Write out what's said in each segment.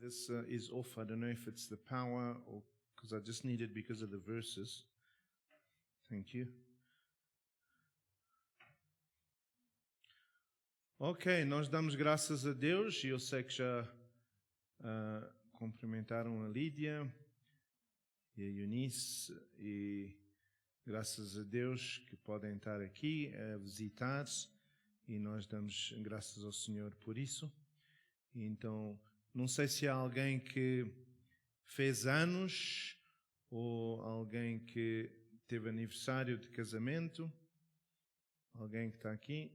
This is off. I don't know if it's the power or because I just need it because of the verses. Thank you. Ok, nós damos graças a Deus e eu sei que já cumprimentaram a Lídia e a Eunice e graças a Deus que podem estar aqui a visitar e nós damos graças ao Senhor por isso. E então, não sei se há alguém que fez anos ou alguém que teve aniversário de casamento. Alguém que está aqui?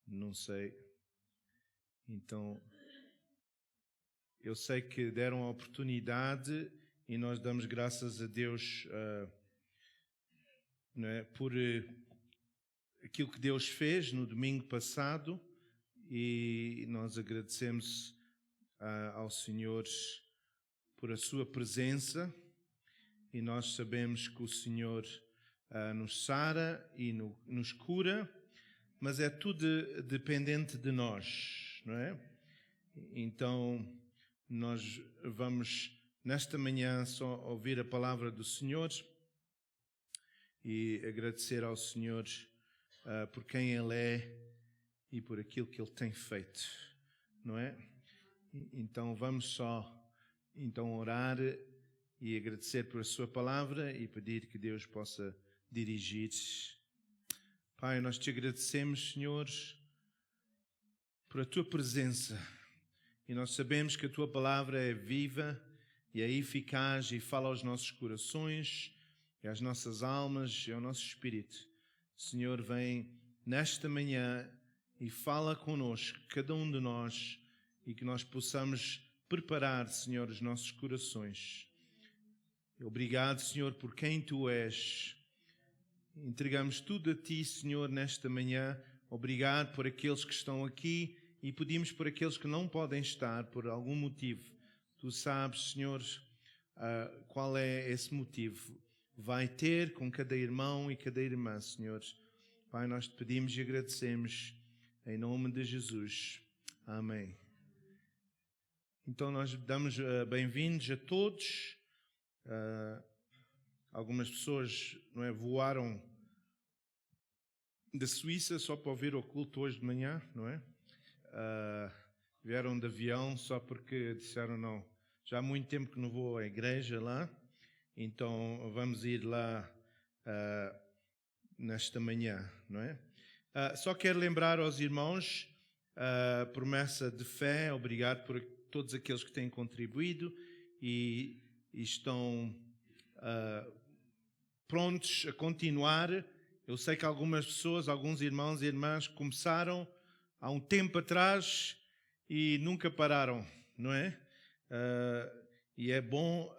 Não sei. Então, eu sei que deram a oportunidade e nós damos graças a Deus não é, por aquilo que Deus fez no domingo passado e nós agradecemos ao Senhor por a sua presença e nós sabemos que o Senhor nos sara e nos cura, mas é tudo dependente de nós, não é? Então, nós vamos nesta manhã só ouvir a palavra do Senhor e agradecer ao Senhor por quem Ele é e por aquilo que Ele tem feito, não é? Então, vamos só orar e agradecer por a sua palavra e pedir que Deus possa dirigir. Pai, nós te agradecemos, Senhor, por a tua presença. E nós sabemos que a tua palavra é viva e é eficaz e fala aos nossos corações, e às nossas almas e ao nosso espírito. Senhor, vem nesta manhã e fala connosco, cada um de nós, e que nós possamos preparar, Senhor, os nossos corações. Obrigado, Senhor, por quem tu és. Entregamos tudo a ti, Senhor, nesta manhã. Obrigado por aqueles que estão aqui e pedimos por aqueles que não podem estar por algum motivo. Tu sabes, Senhor, qual é esse motivo. Vai ter com cada irmão e cada irmã, Senhor. Pai, nós te pedimos e agradecemos em nome de Jesus. Amém. Então nós damos bem-vindos a todos. Algumas pessoas não é, voaram da Suíça só para ouvir o culto hoje de manhã, não é? Vieram de avião só porque disseram não, já há muito tempo que não vou à igreja lá, então vamos ir lá nesta manhã, não é? Só quero lembrar aos irmãos a promessa de fé. Obrigado por todos aqueles que têm contribuído e estão prontos a continuar. Eu sei que algumas pessoas, alguns irmãos e irmãs começaram há um tempo atrás e nunca pararam, não é? E é bom.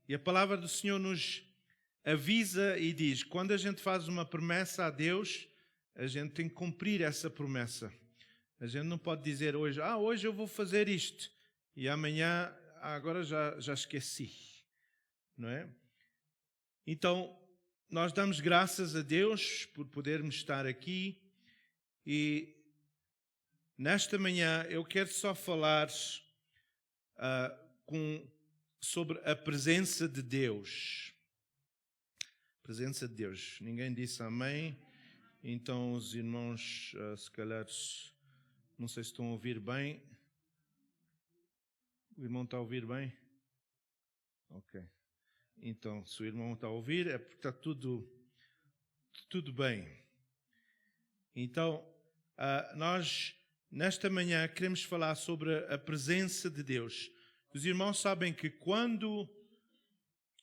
E a palavra do Senhor nos avisa e diz, quando a gente faz uma promessa a Deus, a gente tem que cumprir essa promessa. A gente não pode dizer hoje, hoje eu vou fazer isto, e amanhã, agora já esqueci, não é? Então, nós damos graças a Deus por podermos estar aqui e nesta manhã eu quero só falar sobre a presença de Deus. Presença de Deus. Ninguém disse amém, então os irmãos, se calhar, não sei se estão a ouvir bem. O irmão está a ouvir bem? Ok. Então, se o irmão está a ouvir, é porque está tudo bem. Então, nós, nesta manhã, queremos falar sobre a presença de Deus. Os irmãos sabem que quando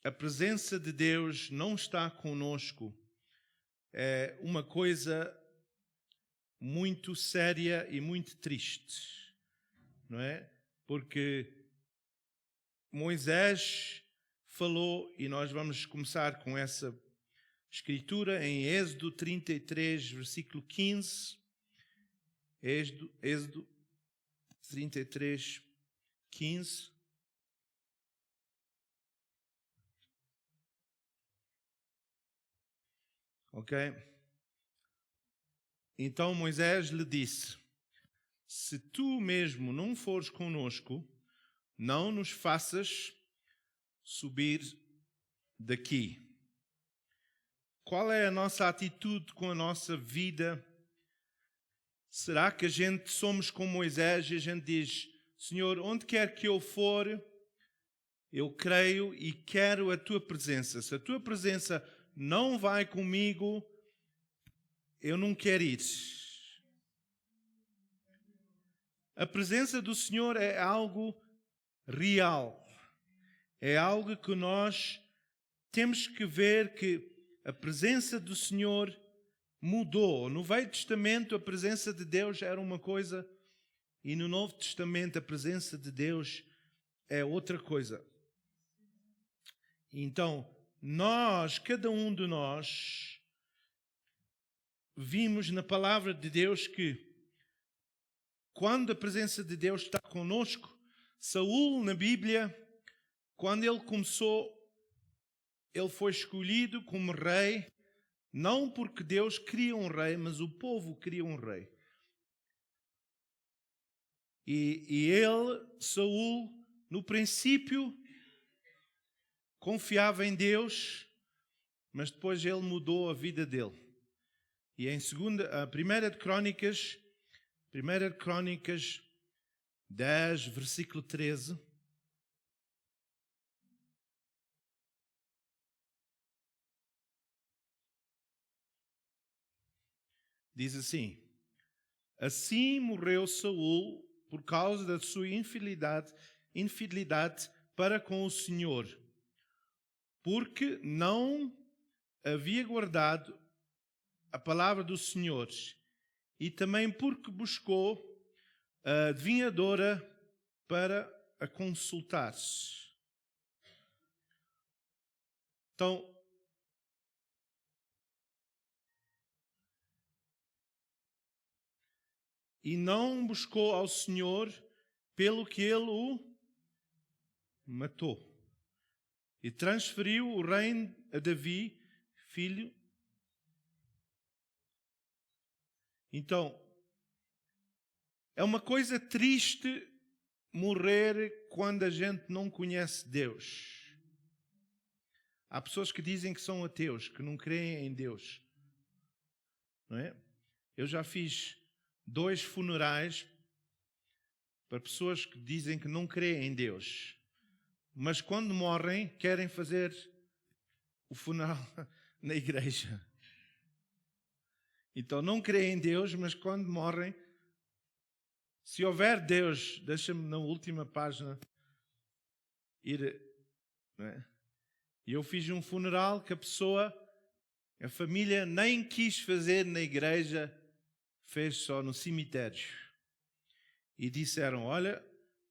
a presença de Deus não está conosco, é uma coisa muito séria e muito triste, não é? Porque Moisés falou, e nós vamos começar com essa escritura em Êxodo 33, versículo 15. Êxodo 33, 15. Ok? Então Moisés lhe disse, se tu mesmo não fores conosco, não nos faças subir daqui. Qual é a nossa atitude com a nossa vida? Será que a gente somos como Moisés e a gente diz: Senhor, onde quer que eu for, eu creio e quero a tua presença. Se a tua presença não vai comigo, eu não quero ir. A presença do Senhor é algo real. É algo que nós temos que ver que a presença do Senhor mudou. No Velho Testamento a presença de Deus era uma coisa e no Novo Testamento a presença de Deus é outra coisa. Então, cada um de nós, vimos na palavra de Deus que quando a presença de Deus está conosco, Saul na Bíblia, quando ele começou, ele foi escolhido como rei, não porque Deus queria um rei, mas o povo queria um rei. E ele, Saul, no princípio, confiava em Deus, mas depois ele mudou a vida dele. E em 1 Crônicas 10, versículo 13, diz assim: assim morreu Saul por causa da sua infidelidade para com o Senhor, porque não havia guardado a palavra do Senhor, e também porque buscou a adivinhadora para a consultar. Então, e não buscou ao Senhor, pelo que ele o matou. E transferiu o reino a Davi, filho. Então, é uma coisa triste morrer quando a gente não conhece Deus. Há pessoas que dizem que são ateus, que não creem em Deus. Não é? Eu já fiz 2 funerais para pessoas que dizem que não creem em Deus, mas quando morrem querem fazer o funeral na igreja. Então não creem em Deus, mas quando morrem, se houver Deus, deixa-me na última página ir, não é? E eu fiz um funeral que a família nem quis fazer na igreja, fez só no cemitério. E disseram: olha,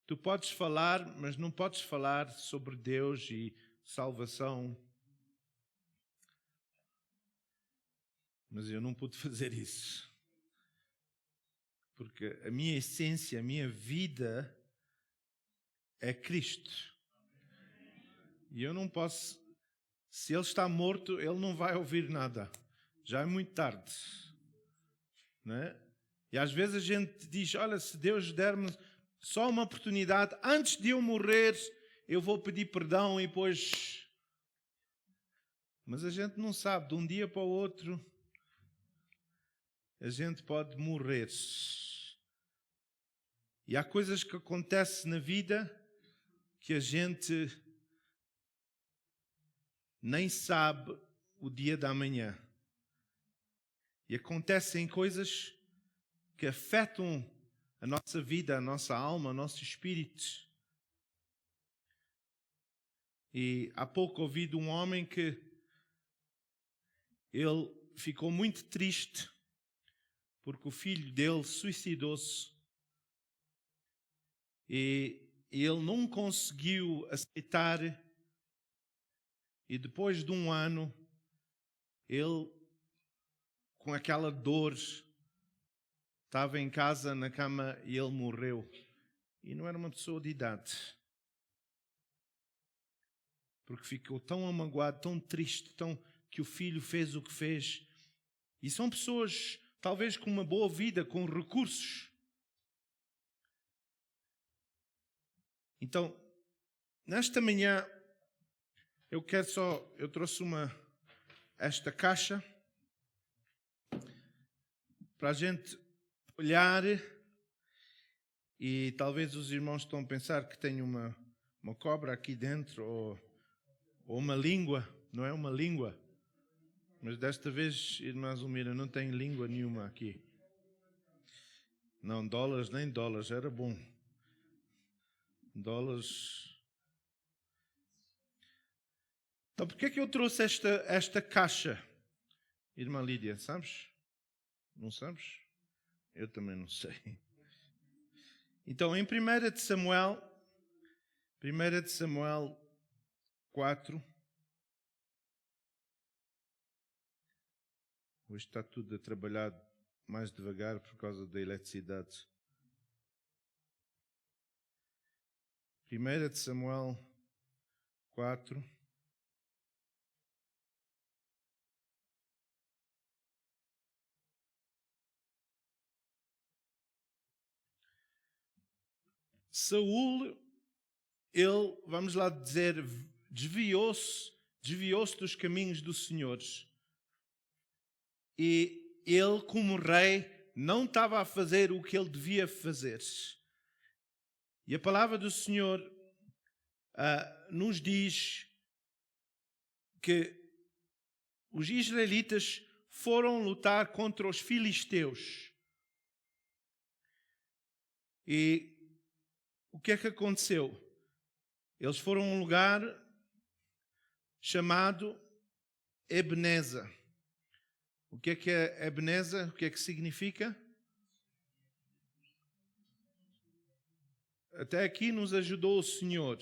tu podes falar, mas não podes falar sobre Deus e salvação. Mas eu não pude fazer isso. Porque a minha essência, a minha vida é Cristo. E eu não posso... Se Ele está morto, Ele não vai ouvir nada. Já é muito tarde. Não é? E às vezes a gente diz: olha, se Deus der-me só uma oportunidade, antes de eu morrer, eu vou pedir perdão e depois... Mas a gente não sabe, de um dia para o outro, a gente pode morrer. E há coisas que acontecem na vida que a gente nem sabe o dia da manhã. E acontecem coisas que afetam a nossa vida, a nossa alma, o nosso espírito. E há pouco ouvi de um homem que ele ficou muito triste porque o filho dele suicidou-se e ele não conseguiu aceitar. E depois de um ano, ele, com aquela dor, estava em casa, na cama, e ele morreu. E não era uma pessoa de idade. Porque ficou tão amagoado, tão triste, que o filho fez o que fez. E são pessoas, talvez com uma boa vida, com recursos. Então, nesta manhã, eu trouxe esta caixa para a gente olhar, e talvez os irmãos estão a pensar que tem uma cobra aqui dentro, ou uma língua, não é uma língua. Mas desta vez, irmã Zulmira, não tem língua nenhuma aqui. Não, nem dólares, era bom. Dólares. Então, por que é que eu trouxe esta caixa? Irmã Lídia, sabes? Não sabes? Eu também não sei. Então, em 1 de Samuel 4, hoje está tudo a trabalhar mais devagar por causa da eletricidade. 1 de Samuel 4. Saul, ele, vamos lá dizer, desviou-se dos caminhos do Senhor. E ele, como rei, não estava a fazer o que ele devia fazer. E a palavra do Senhor nos diz que os israelitas foram lutar contra os filisteus. E o que é que aconteceu? Eles foram a um lugar chamado Ebenezer. O que é Ebenezer? O que é que significa? Até aqui nos ajudou o Senhor.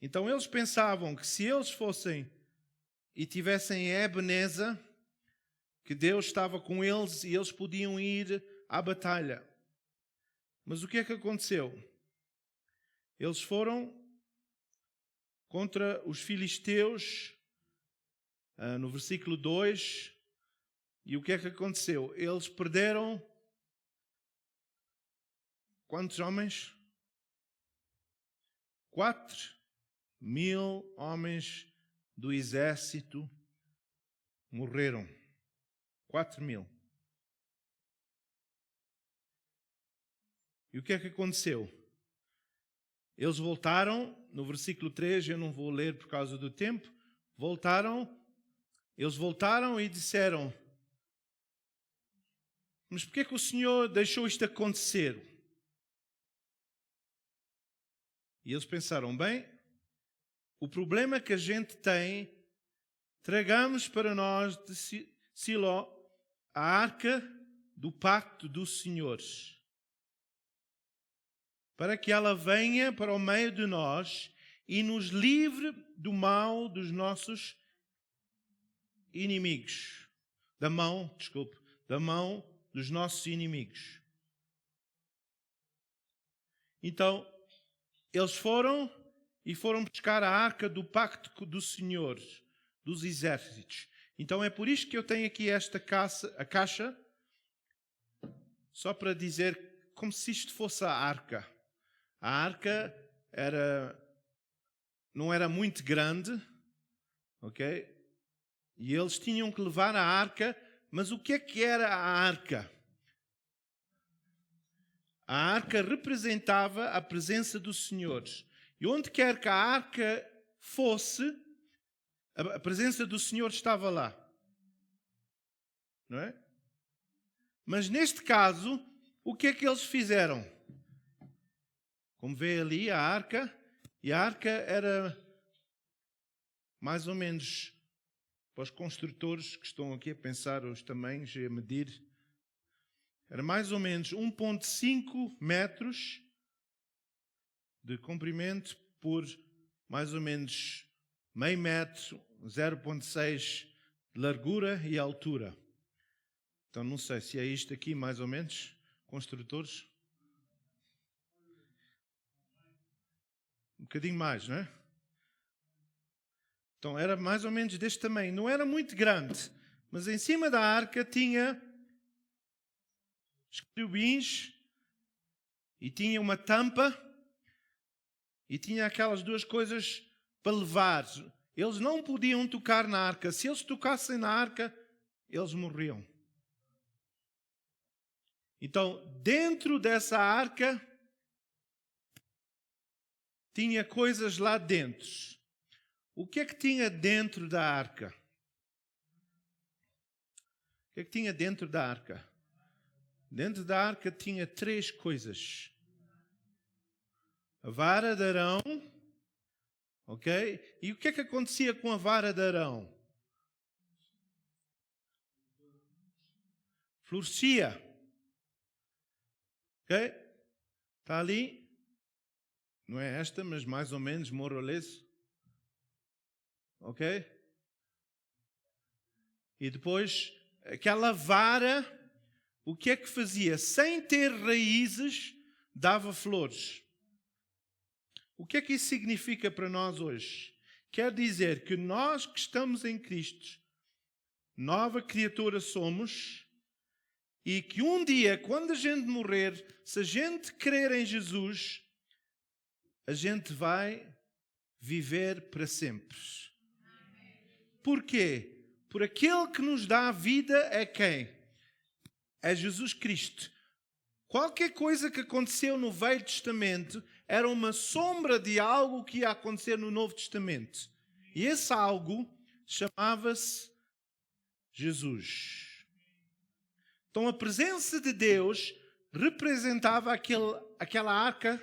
Então eles pensavam que se eles fossem e tivessem Ebenezer, que Deus estava com eles e eles podiam ir à batalha. Mas o que é que aconteceu? Eles foram contra os filisteus, no versículo 2, e o que é que aconteceu? Eles perderam quantos homens? 4.000 homens do exército morreram. 4.000. E o que é que aconteceu? Eles voltaram, no versículo 3, eu não vou ler por causa do tempo, eles voltaram e disseram: mas por que é que o Senhor deixou isto acontecer? E eles pensaram: bem, o problema que a gente tem, tragamos para nós de Siló a arca do pacto do Senhor, para que ela venha para o meio de nós e nos livre do mal dos nossos inimigos. Da mão dos nossos inimigos. Então, eles foram buscar a arca do pacto do Senhor, dos exércitos. Então é por isso que eu tenho aqui a caixa, só para dizer como se isto fosse a arca. A arca não era muito grande, ok? E eles tinham que levar a arca, mas o que era a arca? A arca representava a presença do Senhor. E onde quer que a arca fosse, a presença do Senhor estava lá. Não é? Mas neste caso, o que é que eles fizeram? Como vê ali a arca, e a arca era mais ou menos, para os construtores que estão aqui a pensar os tamanhos e a medir, era mais ou menos 1,5 metros de comprimento por mais ou menos meio metro, 0,6 de largura e altura. Então não sei se é isto aqui mais ou menos, construtores. Um bocadinho mais, não é? Então era mais ou menos deste tamanho. Não era muito grande, mas em cima da arca tinha os querubins e tinha uma tampa e tinha aquelas duas coisas para levar. Eles não podiam tocar na arca. Se eles tocassem na arca, eles morriam. Então, dentro dessa arca, tinha coisas lá dentro. O que é que tinha dentro da arca? O que é que tinha dentro da arca? Dentro da arca tinha 3 coisas. A vara de Arão, ok? E o que é que acontecia com a vara de Arão? Florescia. Ok? Está ali. Não é esta, mas mais ou menos, more or less. Ok? E depois, aquela vara, o que é que fazia? Sem ter raízes, dava flores. O que é que isso significa para nós hoje? Quer dizer que nós que estamos em Cristo, nova criatura somos, e que um dia, quando a gente morrer, se a gente crer em Jesus, a gente vai viver para sempre. Porquê? Por aquele que nos dá a vida é quem? É Jesus Cristo. Qualquer coisa que aconteceu no Velho Testamento era uma sombra de algo que ia acontecer no Novo Testamento. E esse algo chamava-se Jesus. Então a presença de Deus representava aquela arca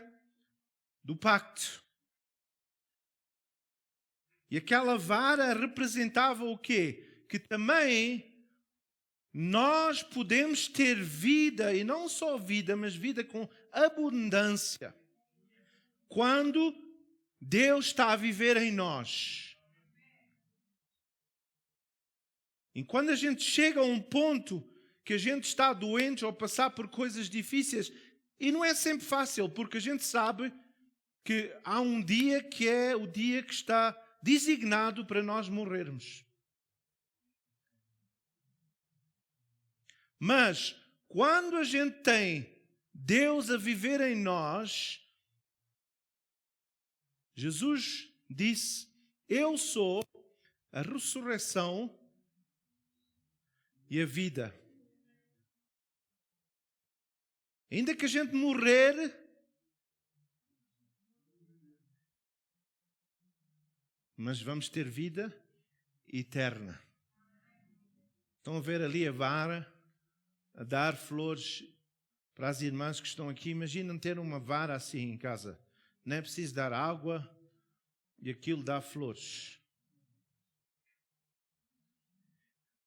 do pacto. E aquela vara representava o quê? Que também nós podemos ter vida, e não só vida, mas vida com abundância. Quando Deus está a viver em nós. E quando a gente chega a um ponto que a gente está doente ou passar por coisas difíceis, e não é sempre fácil, porque a gente sabe que há um dia que é o dia que está designado para nós morrermos. Mas, quando a gente tem Deus a viver em nós, Jesus disse: eu sou a ressurreição e a vida. Ainda que a gente morrer, mas vamos ter vida eterna. Estão a ver ali a vara a dar flores para as irmãs que estão aqui. Imaginem ter uma vara assim em casa. Não é preciso dar água e aquilo dá flores.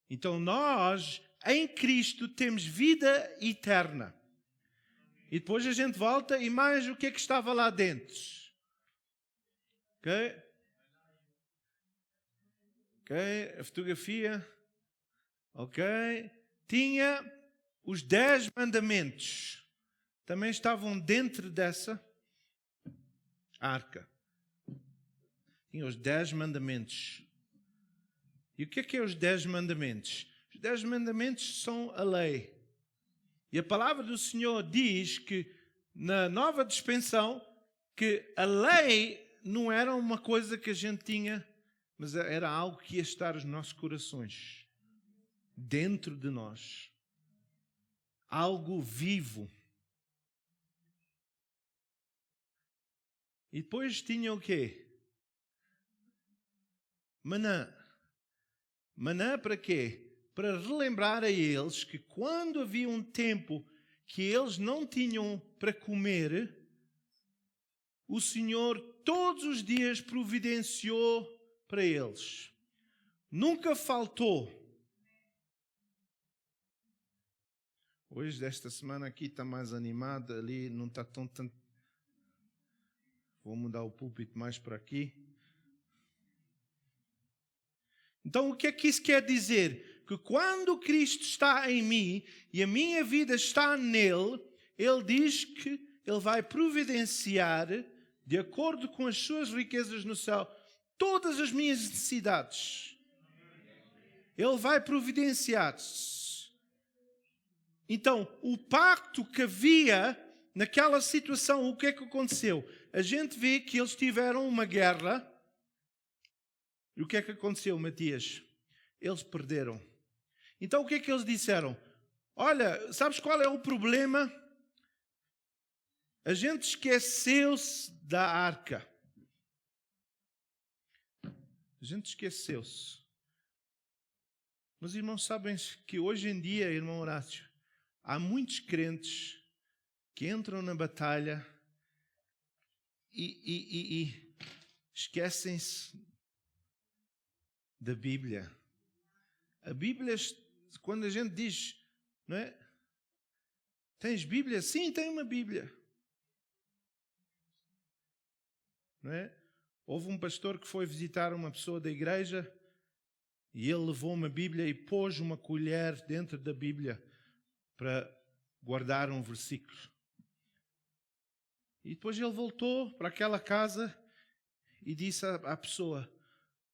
Então nós, em Cristo, temos vida eterna. E depois a gente volta e mais o que é que estava lá dentro? Ok? Ok, a fotografia. Ok. Tinha os 10 mandamentos. Também estavam dentro dessa arca. Tinha os 10 mandamentos. E o que é os 10 mandamentos? Os 10 mandamentos são a lei. E a palavra do Senhor diz que na nova dispensação que a lei não era uma coisa que a gente tinha, mas era algo que ia estar nos nossos corações, dentro de nós. Algo vivo. E depois tinha o quê? Maná. Maná para quê? Para relembrar a eles que quando havia um tempo que eles não tinham para comer, o Senhor todos os dias providenciou para eles. Nunca faltou. Hoje, desta semana aqui, está mais animada, ali não está tão... Vou mudar o púlpito mais para aqui. Então, o que é que isso quer dizer? Que quando Cristo está em mim e a minha vida está nele, Ele diz que Ele vai providenciar, de acordo com as suas riquezas no céu, todas as minhas necessidades. Ele vai providenciar. Então, o pacto que havia naquela situação, o que é que aconteceu? A gente vê que eles tiveram uma guerra. E o que é que aconteceu, Matias? Eles perderam. Então o que é que eles disseram? Olha, sabes qual é o problema? A gente esqueceu-se da arca. A gente esqueceu-se. Mas irmãos, sabem que hoje em dia, irmão Horácio, há muitos crentes que entram na batalha e esquecem-se da Bíblia. A Bíblia, quando a gente diz, não é? Tens Bíblia? Sim, tenho uma Bíblia. Não é? Houve um pastor que foi visitar uma pessoa da igreja e ele levou uma Bíblia e pôs uma colher dentro da Bíblia para guardar um versículo. E depois ele voltou para aquela casa e disse à pessoa: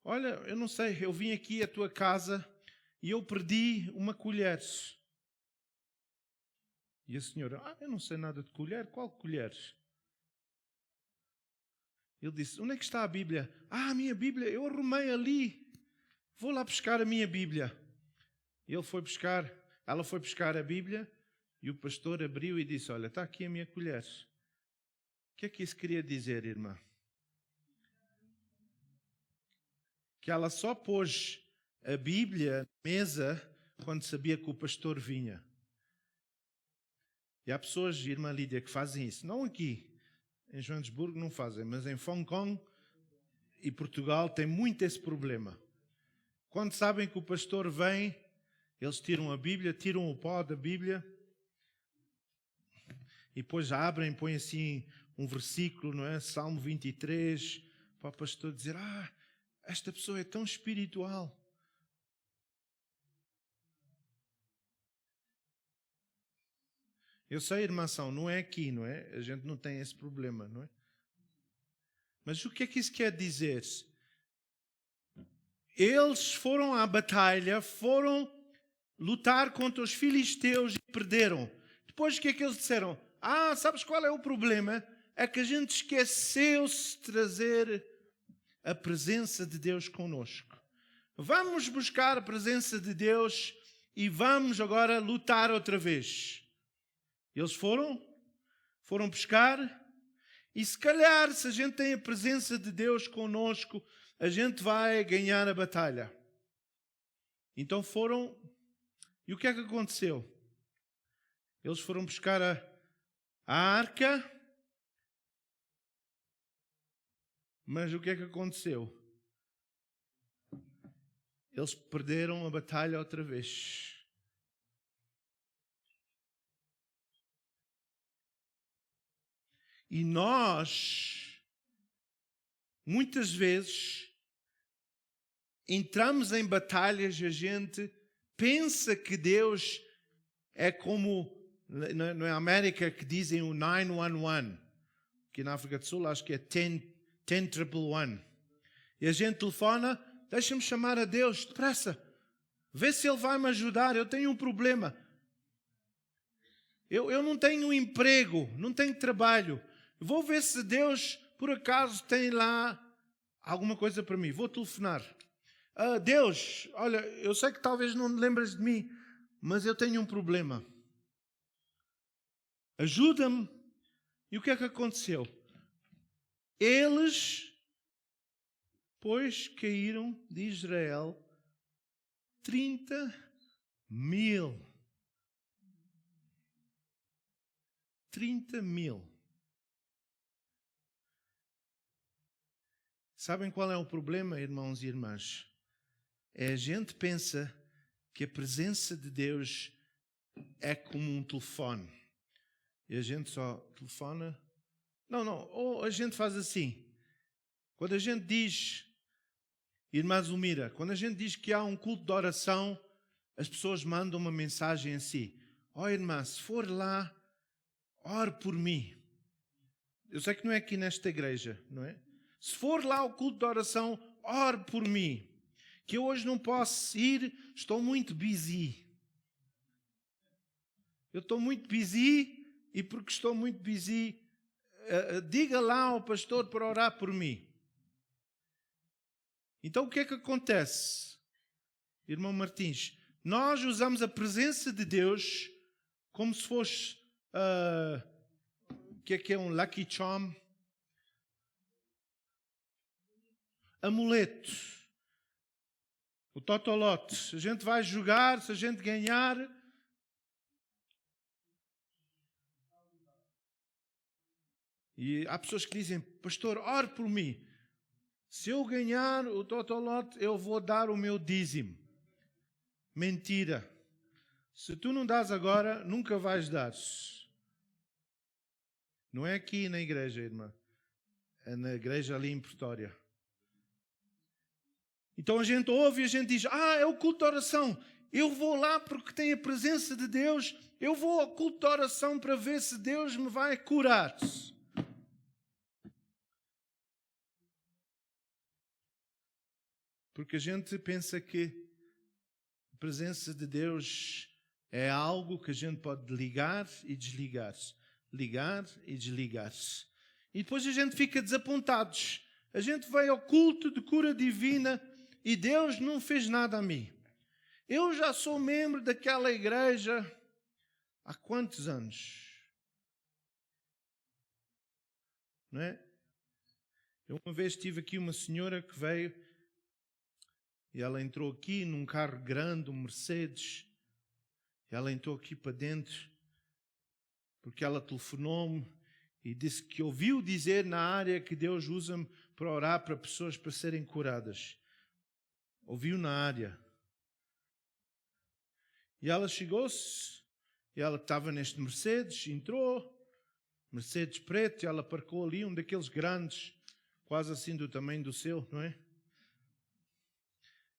olha, eu não sei, eu vim aqui à tua casa e eu perdi uma colher. E a senhora: eu não sei nada de colher. Qual colher? Ele disse: onde é que está a Bíblia? A minha Bíblia, eu arrumei ali. Vou lá buscar a minha Bíblia. Ela foi buscar a Bíblia e o pastor abriu e disse: olha, está aqui a minha colher. O que é que isso queria dizer, irmã? Que ela só pôs a Bíblia na mesa quando sabia que o pastor vinha. E há pessoas, irmã Lídia, que fazem isso. Não aqui, em Joanesburgo não fazem, mas em Hong Kong e Portugal tem muito esse problema. Quando sabem que o pastor vem, eles tiram a Bíblia, tiram o pó da Bíblia e depois abrem, põem assim um versículo, não é? Salmo 23, para o pastor dizer: esta pessoa é tão espiritual. Eu sei, irmãção, não é aqui, não é? A gente não tem esse problema, não é? Mas o que é que isso quer dizer? Eles foram à batalha, foram lutar contra os filisteus e perderam. Depois o que é que eles disseram? Sabes qual é o problema? É que a gente esqueceu-se de trazer a presença de Deus conosco. Vamos buscar a presença de Deus e vamos agora lutar outra vez. Eles foram buscar, e se calhar, se a gente tem a presença de Deus conosco, a gente vai ganhar a batalha. Então foram, e o que é que aconteceu? Eles foram buscar a arca, mas o que é que aconteceu? Eles perderam a batalha outra vez. E nós, muitas vezes, entramos em batalhas e a gente pensa que Deus é como na América que dizem o 911, que na África do Sul acho que é 10111. E a gente telefona: deixa-me chamar a Deus, depressa, vê se Ele vai me ajudar, eu tenho um problema. Eu não tenho emprego, não tenho trabalho. Vou ver se Deus, por acaso, tem lá alguma coisa para mim. Vou telefonar. Deus, olha, eu sei que talvez não te lembres de mim, mas eu tenho um problema. Ajuda-me. E o que é que aconteceu? Eles, pois, caíram de Israel 30.000. 30.000. Sabem qual é o problema, irmãos e irmãs? A gente pensa que a presença de Deus é como um telefone. E a gente só telefona. Não. Ou a gente faz assim. Quando a gente diz, irmã Zulmira, quando a gente diz que há um culto de oração, as pessoas mandam uma mensagem assim: irmã, se for lá, ore por mim. Eu sei que não é aqui nesta igreja, não é? Se for lá ao culto de oração, ore por mim. Que eu hoje não posso ir, estou muito busy. Eu estou muito busy, e porque estou muito busy, diga lá ao pastor para orar por mim. Então o que é que acontece, irmão Martins? Nós usamos a presença de Deus como se fosse, o que é um lucky charm? Amuleto. O totolote. A gente vai jogar, se a gente ganhar... E há pessoas que dizem, pastor, ore por mim. Se eu ganhar o totolote, eu vou dar o meu dízimo. Mentira. Se tu não dás agora, nunca vais dar. Não é aqui na igreja, irmã. É na igreja ali em Pretória. Então a gente ouve e a gente diz, é o culto de oração. Eu vou lá porque tem a presença de Deus. Eu vou ao culto de oração para ver se Deus me vai curar. Porque a gente pensa que a presença de Deus é algo que a gente pode ligar e desligar. Ligar e desligar. E depois a gente fica desapontados. A gente vai ao culto de cura divina e Deus não fez nada a mim. Eu já sou membro daquela igreja há quantos anos? Não é? Eu uma vez tive aqui uma senhora que veio e ela entrou aqui num carro grande, um Mercedes. Ela entrou aqui para dentro porque ela telefonou-me e disse que ouviu dizer na área que Deus usa-me para orar para pessoas para serem curadas. Ouviu na área. E ela chegou-se, e ela estava neste Mercedes, entrou, Mercedes preto, e ela parcou ali, um daqueles grandes, quase assim do tamanho do seu, não é?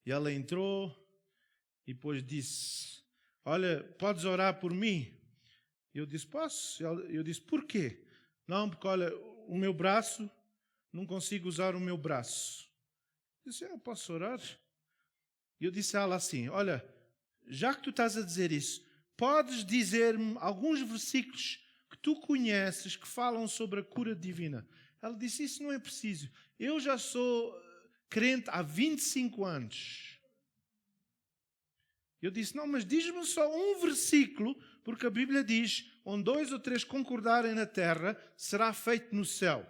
E ela entrou, e depois disse, olha, podes orar por mim? Eu disse, posso. Eu disse, porquê? Não, porque olha, o meu braço, não consigo usar o meu braço. Eu disse, eu posso orar? E eu disse a ela assim, olha, já que tu estás a dizer isso, podes dizer-me alguns versículos que tu conheces que falam sobre a cura divina? Ela disse, isso não é preciso. Eu já sou crente há 25 anos. Eu disse, não, mas diz-me só um versículo, porque a Bíblia diz, onde 2 ou 3 concordarem na terra, será feito no céu.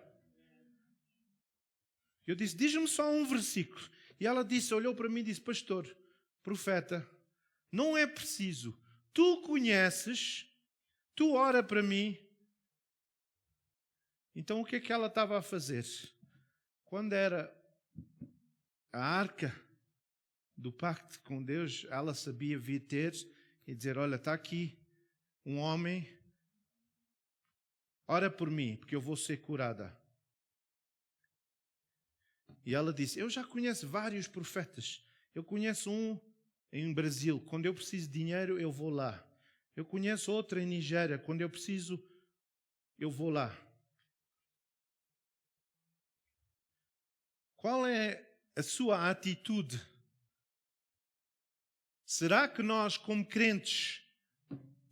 Eu disse, diz-me só um versículo. E ela disse, olhou para mim e disse, pastor, profeta, não é preciso. Tu conheces, tu ora para mim. Então o que é que ela estava a fazer? Quando era a arca do pacto com Deus, ela sabia vir ter e dizer, olha, está aqui um homem, ora por mim, porque eu vou ser curada. E ela disse, eu já conheço vários profetas. Eu conheço um em Brasil, quando eu preciso de dinheiro, eu vou lá. Eu conheço outro em Nigéria, quando eu preciso, eu vou lá. Qual é a sua atitude? Será que nós, como crentes,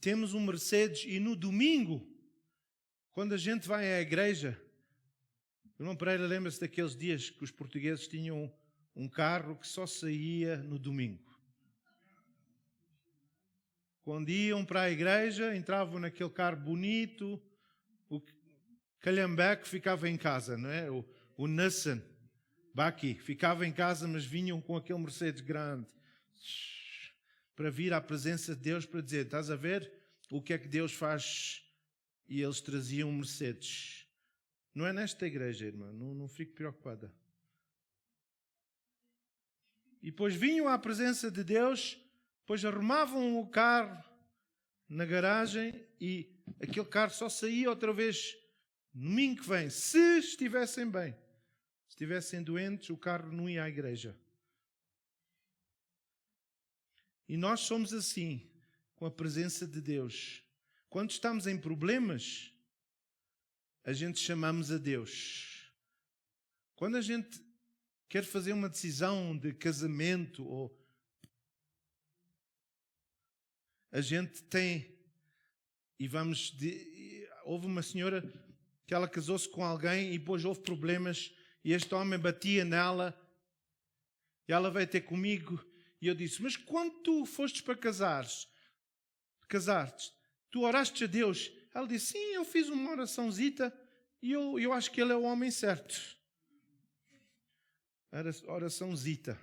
temos um Mercedes e no domingo, quando a gente vai à igreja, o irmão Pereira lembra-se daqueles dias que os portugueses tinham um carro que só saía no domingo. Quando iam para a igreja, entravam naquele carro bonito, o calhambeque ficava em casa, não é? O Nissan, Baki, ficava em casa, mas vinham com aquele Mercedes grande, para vir à presença de Deus, para dizer, estás a ver o que é que Deus faz? E eles traziam Mercedes. Não é nesta igreja, irmã, não fique preocupada. E depois vinham à presença de Deus, depois arrumavam o carro na garagem e aquele carro só saía outra vez no domingo que vem, se estivessem bem. Se estivessem doentes, o carro não ia à igreja. E nós somos assim, com a presença de Deus. Quando estamos em problemas, a gente chamamos a Deus. Quando a gente quer fazer uma decisão de casamento, ou a gente tem, e vamos houve uma senhora que ela casou-se com alguém e depois houve problemas e este homem batia nela e ela veio ter comigo e eu disse, mas quando tu fostes para casares, tu oraste a Deus? Ela disse, sim, eu fiz uma oraçãozita e eu acho que ele é o homem certo. Era oraçãozita.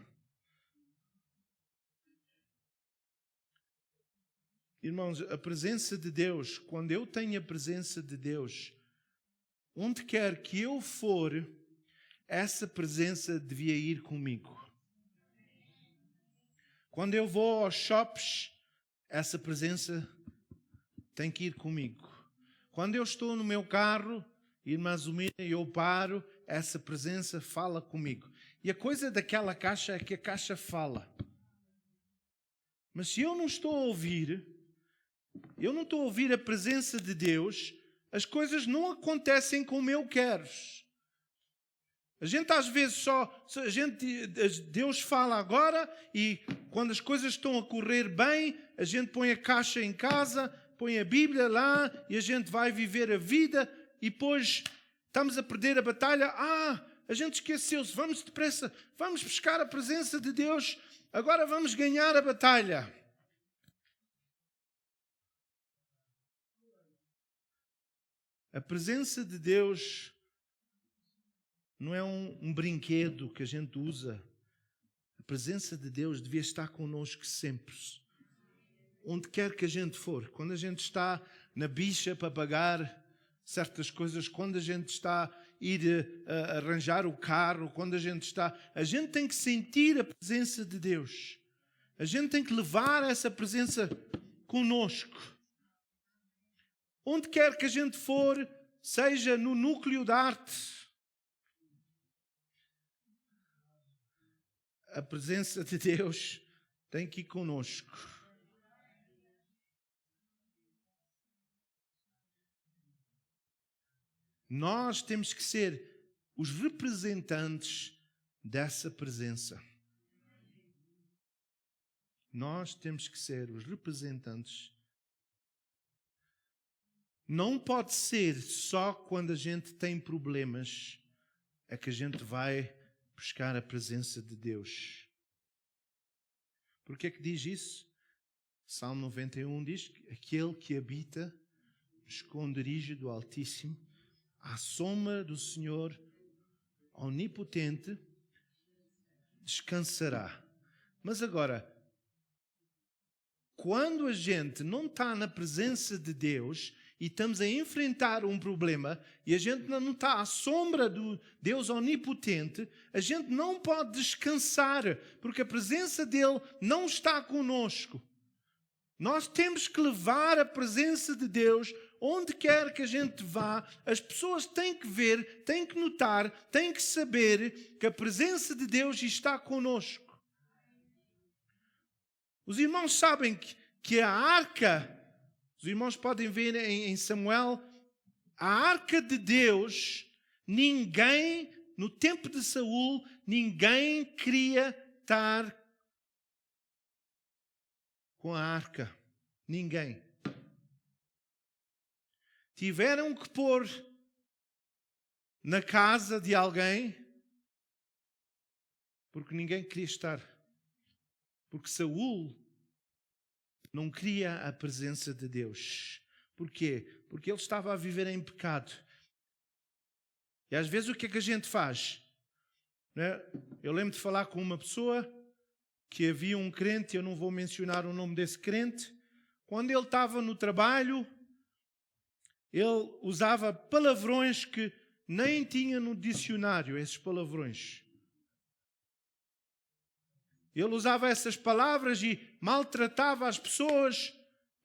Irmãos, a presença de Deus, quando eu tenho a presença de Deus, onde quer que eu for, essa presença devia ir comigo. Quando eu vou aos shops, essa presença tem que ir comigo. Quando eu estou no meu carro, irmã Zumira, e eu paro, essa presença fala comigo. E a coisa daquela caixa é que a caixa fala. Mas se eu não estou a ouvir a presença de Deus, as coisas não acontecem como eu quero. A gente às vezes Deus fala agora e quando as coisas estão a correr bem, a gente põe a caixa em casa, põe a Bíblia lá e a gente vai viver a vida e depois estamos a perder a batalha. A gente esqueceu-se, vamos depressa, vamos buscar a presença de Deus, agora vamos ganhar a batalha. A presença de Deus não é um brinquedo que a gente usa. A presença de Deus devia estar connosco sempre. Onde quer que a gente for. Quando a gente está na bicha para pagar certas coisas, quando a gente está a ir a arranjar o carro, quando a gente tem que sentir a presença de Deus. A gente tem que levar essa presença connosco. Onde quer que a gente for, seja no núcleo da arte, a presença de Deus tem que ir conosco. Nós temos que ser os representantes dessa presença. Nós temos que ser os representantes. Não pode ser só quando a gente tem problemas é que a gente vai buscar a presença de Deus. Por que é que diz isso? Salmo 91 diz que aquele que habita no esconderijo do Altíssimo, à sombra do Senhor Onipotente, descansará. Mas agora, quando a gente não está na presença de Deus e estamos a enfrentar um problema e a gente não está à sombra do Deus Onipotente, a gente não pode descansar, porque a presença dele não está conosco. Nós temos que levar a presença de Deus onde quer que a gente vá. As pessoas têm que ver, têm que notar, têm que saber que a presença de Deus está conosco. Os irmãos sabem que a arca, os irmãos podem ver em Samuel, a arca de Deus, ninguém, no tempo de Saul, ninguém queria estar com a arca. Ninguém. Tiveram que pôr na casa de alguém porque ninguém queria estar. Porque Saul não queria a presença de Deus. Porquê? Porque ele estava a viver em pecado. E às vezes o que é que a gente faz? Eu lembro de falar com uma pessoa que havia um crente, eu não vou mencionar o nome desse crente, quando ele estava no trabalho, ele usava palavrões que nem tinha no dicionário, esses palavrões. Ele usava essas palavras e maltratava as pessoas,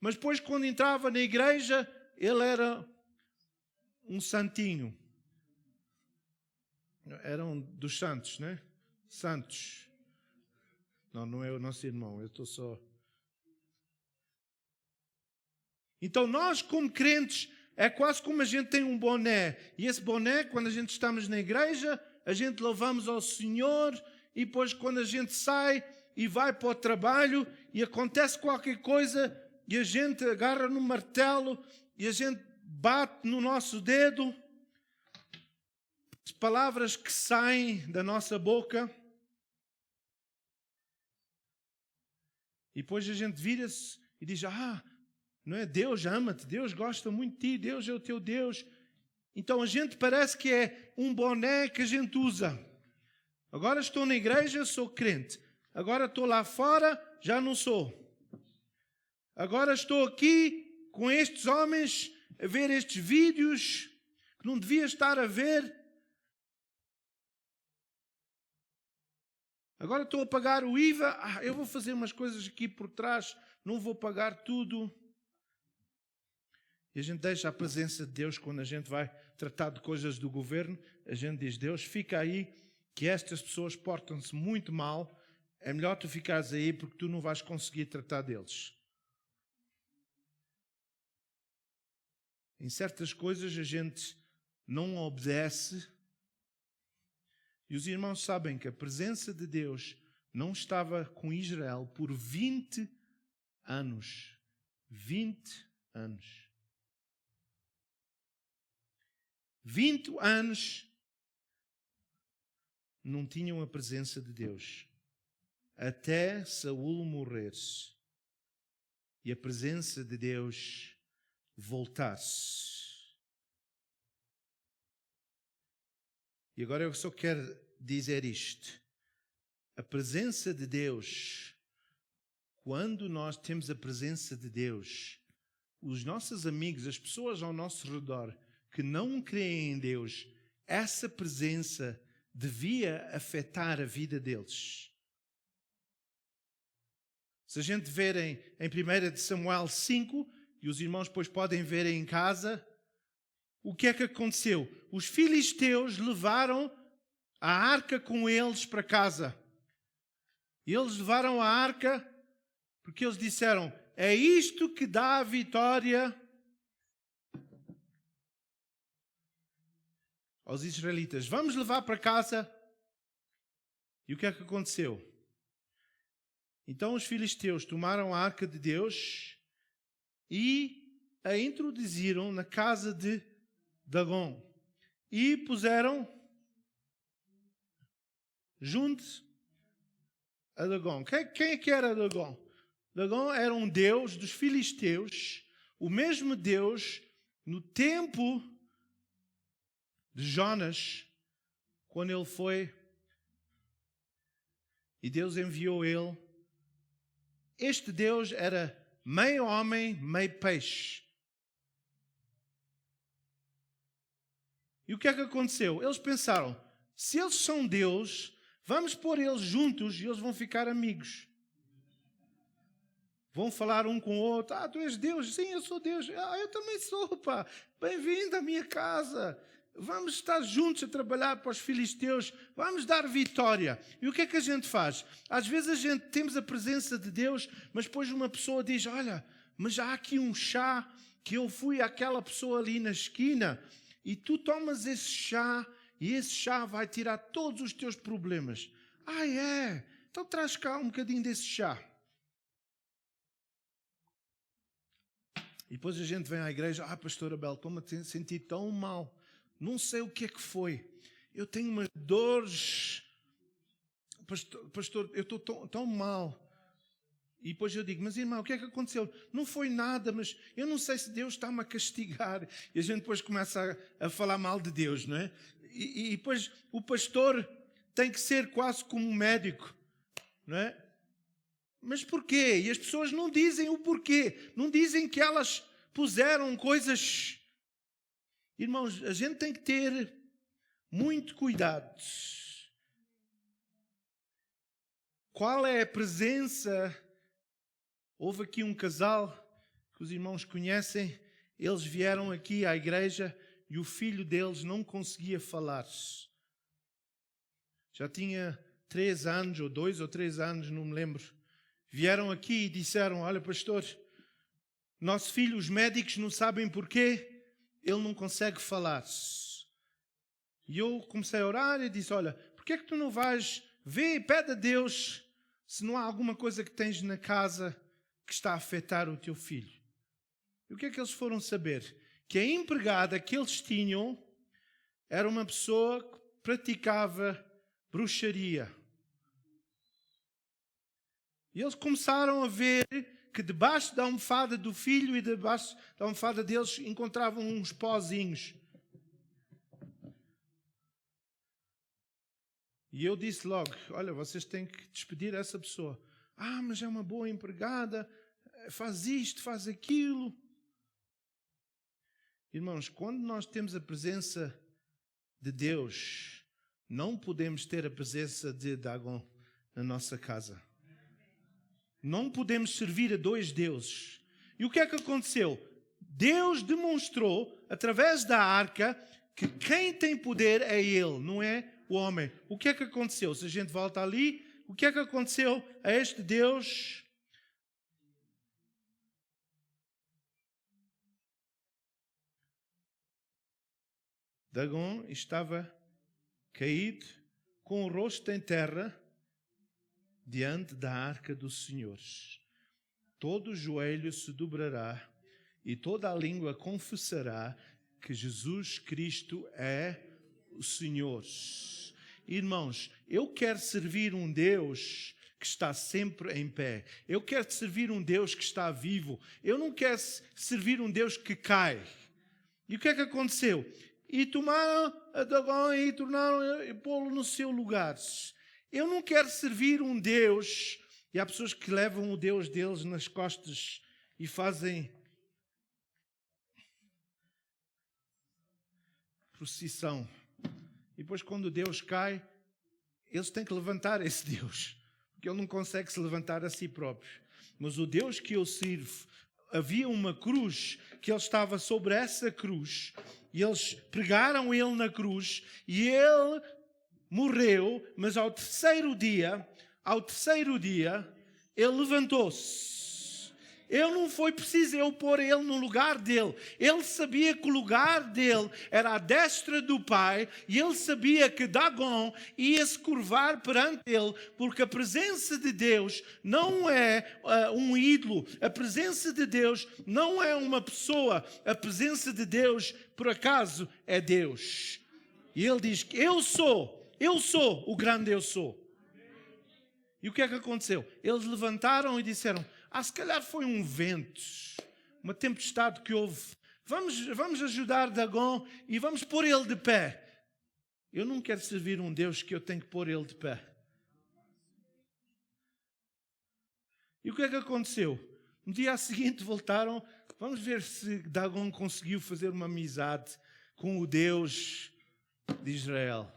mas depois quando entrava na igreja, ele era um santinho. Era um dos santos, né? Santos. Não é o nosso irmão, eu estou só... Então nós como crentes, é quase como a gente tem um boné. E esse boné, quando a gente estamos na igreja, a gente louvamos ao Senhor. E depois quando a gente sai e vai para o trabalho e acontece qualquer coisa e a gente agarra no martelo e a gente bate no nosso dedo, as palavras que saem da nossa boca, e depois a gente vira-se e diz, não é? Deus ama-te, Deus gosta muito de ti, Deus é o teu Deus. Então a gente parece que é um boné que a gente usa. Agora estou na igreja, sou crente. Agora estou lá fora, já não sou. Agora estou aqui com estes homens a ver estes vídeos que não devia estar a ver. Agora estou a pagar o IVA. Eu vou fazer umas coisas aqui por trás, não vou pagar tudo. E a gente deixa a presença de Deus quando a gente vai tratar de coisas do governo. A gente diz, Deus, fica aí, que estas pessoas portam-se muito mal. É melhor tu ficares aí porque tu não vais conseguir tratar deles. Em certas coisas a gente não obedece. E os irmãos sabem que a presença de Deus não estava com Israel por 20 anos. 20 anos. 20 anos não tinham a presença de Deus. Até Saul morrer e a presença de Deus voltasse. E agora eu só quero dizer isto. A presença de Deus, quando nós temos a presença de Deus, os nossos amigos, as pessoas ao nosso redor que não creem em Deus, essa presença devia afetar a vida deles. Se a gente ver em 1 Samuel 5, e os irmãos depois podem ver em casa, o que é que aconteceu? Os filisteus levaram a arca com eles para casa. E eles levaram a arca porque eles disseram, é isto que dá a vitória aos israelitas. Vamos levar para casa. E o que é que aconteceu? Então os filisteus tomaram a arca de Deus e a introduziram na casa de Dagom. E puseram junto a Dagom. Quem é que era Dagom? Dagom era um deus dos filisteus, o mesmo Deus no tempo de Jonas, quando ele foi e Deus enviou ele. Este Deus era meio homem, meio peixe. E o que é que aconteceu? Eles pensaram, se eles são Deus, vamos pôr eles juntos e eles vão ficar amigos. Vão falar um com o outro. Tu és Deus? Sim, eu sou Deus. Eu também sou, pá. Bem-vindo à minha casa. Vamos estar juntos a trabalhar para os filisteus. Vamos dar vitória. E o que é que a gente faz? Às vezes a gente temos a presença de Deus, mas depois uma pessoa diz, olha, mas há aqui um chá que eu fui àquela pessoa ali na esquina e tu tomas esse chá e esse chá vai tirar todos os teus problemas. É? Então traz cá um bocadinho desse chá. E depois a gente vem à igreja, pastor Abel, estou-me a sentir tão mal. Não sei o que é que foi. Eu tenho umas dores. Pastor, eu estou tão mal. E depois eu digo, mas irmão, o que é que aconteceu? Não foi nada, mas eu não sei se Deus está-me a castigar. E a gente depois começa a falar mal de Deus, não é? E depois o pastor tem que ser quase como um médico, não é? Mas porquê? E as pessoas não dizem o porquê. Não dizem que elas puseram coisas. Irmãos, a gente tem que ter muito cuidado. Qual é a presença? Houve aqui um casal que os irmãos conhecem. Eles vieram aqui à igreja e o filho deles não conseguia falar. Já tinha 3 anos, ou 2 ou 3 anos, não me lembro. Vieram aqui e disseram, olha pastor, nosso filho, os médicos não sabem porquê. Ele não consegue falar. E eu comecei a orar e disse, olha, porquê é que tu não vais ver e pede a Deus se não há alguma coisa que tens na casa que está a afetar o teu filho? E o que é que eles foram saber? que a empregada que eles tinham era uma pessoa que praticava bruxaria. E eles começaram a ver que debaixo da almofada do filho e debaixo da almofada deles encontravam uns pozinhos. E eu disse logo, olha, vocês têm que despedir essa pessoa. Ah, mas é uma boa empregada, faz isto, faz aquilo. Irmãos, quando nós temos a presença de Deus, não podemos ter a presença de Dagon na nossa casa. Não podemos servir a dois deuses. E o que é que aconteceu? Deus demonstrou, através da arca, que quem tem poder é Ele, não é o homem. O que é que aconteceu? Se a gente volta ali, o que é que aconteceu a este Deus? Dagon estava caído, com o rosto em terra, diante da arca do Senhor. Todo o joelho se dobrará e toda a língua confessará que Jesus Cristo é o Senhor. Irmãos, eu quero servir um Deus que está sempre em pé. Eu quero servir um Deus que está vivo. Eu não quero servir um Deus que cai. E o que é que aconteceu? E tomaram a Dagon e tornaram pô-lo no seu lugar. Eu não quero servir um Deus, e há pessoas que levam o Deus deles nas costas e fazem procissão. E depois quando Deus cai, eles têm que levantar esse Deus, porque ele não consegue se levantar a si próprio. Mas o Deus que eu sirvo, havia uma cruz, que ele estava sobre essa cruz, e eles pregaram ele na cruz, e ele morreu, mas ao terceiro dia, ele levantou-se. Não foi preciso eu pôr ele no lugar dele. Ele sabia que o lugar dele era à destra do Pai, e ele sabia que Dagon ia se curvar perante ele, porque a presença de Deus não é um ídolo, a presença de Deus não é uma pessoa, a presença de Deus, por acaso, é Deus. E ele diz que eu sou o grande eu sou. E o que é que aconteceu? Eles levantaram e disseram, se calhar foi um vento, uma tempestade que houve. Vamos ajudar Dagon e vamos pôr ele de pé. Eu não quero servir um Deus que eu tenho que pôr ele de pé. E o que é que aconteceu? No dia seguinte voltaram, vamos ver se Dagon conseguiu fazer uma amizade com o Deus de Israel.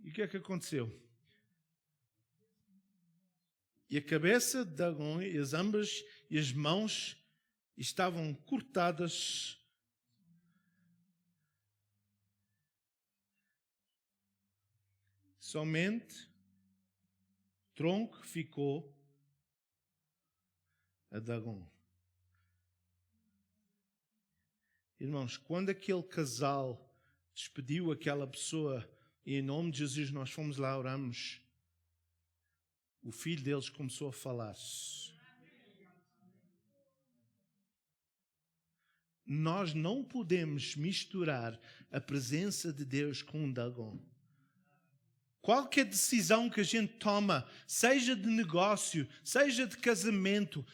E o que é que aconteceu? E a cabeça de Dagon e as mãos estavam cortadas. Somente o tronco ficou a Dagon. Irmãos, quando aquele casal despediu aquela pessoa e em nome de Jesus nós fomos lá, oramos, o filho deles começou a falar. Nós não podemos misturar a presença de Deus com Dagon. Qualquer decisão que a gente toma, seja de negócio, seja de casamento,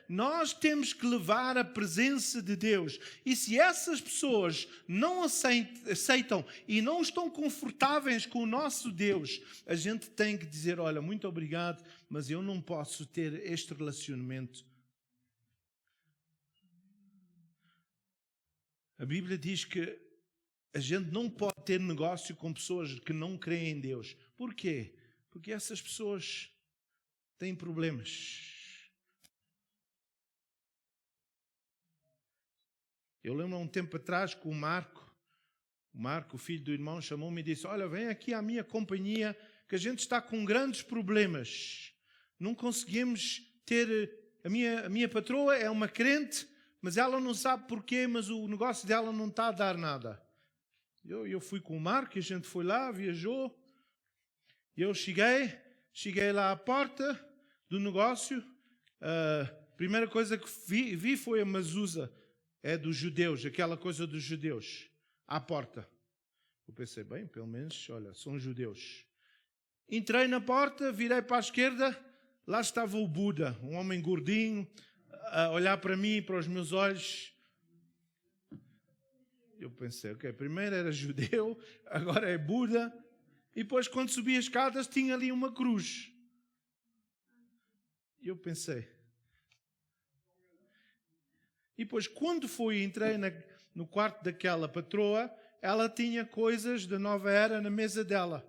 nós temos que levar a presença de Deus. E se essas pessoas não aceitam e não estão confortáveis com o nosso Deus, a gente tem que dizer, olha, muito obrigado, mas eu não posso ter este relacionamento. A Bíblia diz que a gente não pode ter negócio com pessoas que não creem em Deus. Por quê? Porque essas pessoas têm problemas. Eu lembro há um tempo atrás que o Marco, o filho do irmão, chamou-me e disse, olha, vem aqui à minha companhia que a gente está com grandes problemas. Não conseguimos ter... A minha patroa é uma crente, mas ela não sabe porquê, mas o negócio dela não está a dar nada. Eu fui com o Marco, a gente foi lá, viajou. Eu cheguei lá à porta do negócio. primeira coisa que vi foi a mezuzá, é dos judeus, aquela coisa dos judeus, à porta. Eu pensei, bem, pelo menos, olha, são judeus. Entrei na porta, virei para a esquerda, lá estava o Buda, um homem gordinho, a olhar para mim, para os meus olhos. Eu pensei, ok, primeiro era judeu, agora é Buda. E depois, quando subi as escadas, tinha ali uma cruz. E eu pensei. E depois, quando entrei no quarto daquela patroa, ela tinha coisas da nova era na mesa dela.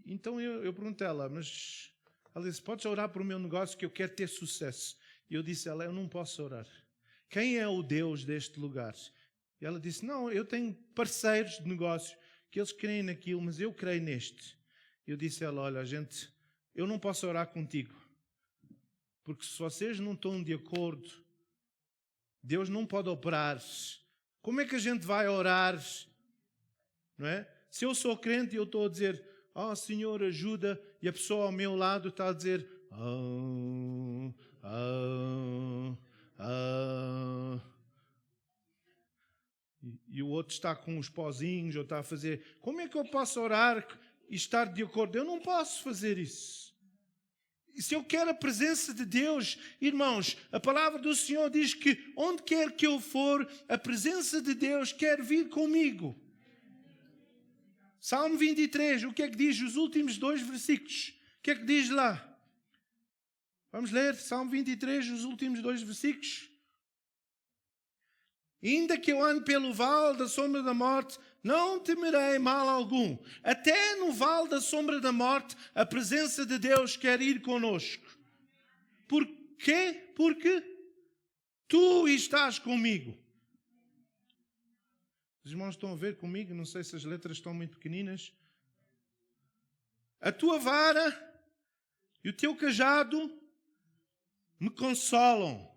Então eu perguntei a ela, mas ela disse, podes orar para o meu negócio que eu quero ter sucesso. E eu disse a ela, eu não posso orar. Quem é o Deus deste lugar? E ela disse, não, eu tenho parceiros de negócio que eles creem naquilo, mas eu creio neste. Eu disse a ela, olha, eu não posso orar contigo. Porque se vocês não estão de acordo, Deus não pode operar. Como é que a gente vai orar? Não é? Se eu sou crente e eu estou a dizer, oh Senhor, ajuda, e a pessoa ao meu lado está a dizer, e o outro está com os pozinhos, ou está a fazer, como é que eu posso orar e estar de acordo? Eu não posso fazer isso. E se eu quero a presença de Deus, irmãos, a palavra do Senhor diz que onde quer que eu for, a presença de Deus quer vir comigo. Salmo 23, o que é que diz os últimos 2 versículos? O que é que diz lá? Vamos ler Salmo 23, os últimos 2 versículos. Ainda que eu ande pelo vale da sombra da morte, não temerei mal algum. Até no vale da sombra da morte, a presença de Deus quer ir conosco. Por quê? Porque tu estás comigo. Os irmãos estão a ver comigo? Não sei se as letras estão muito pequeninas. A tua vara e o teu cajado me consolam.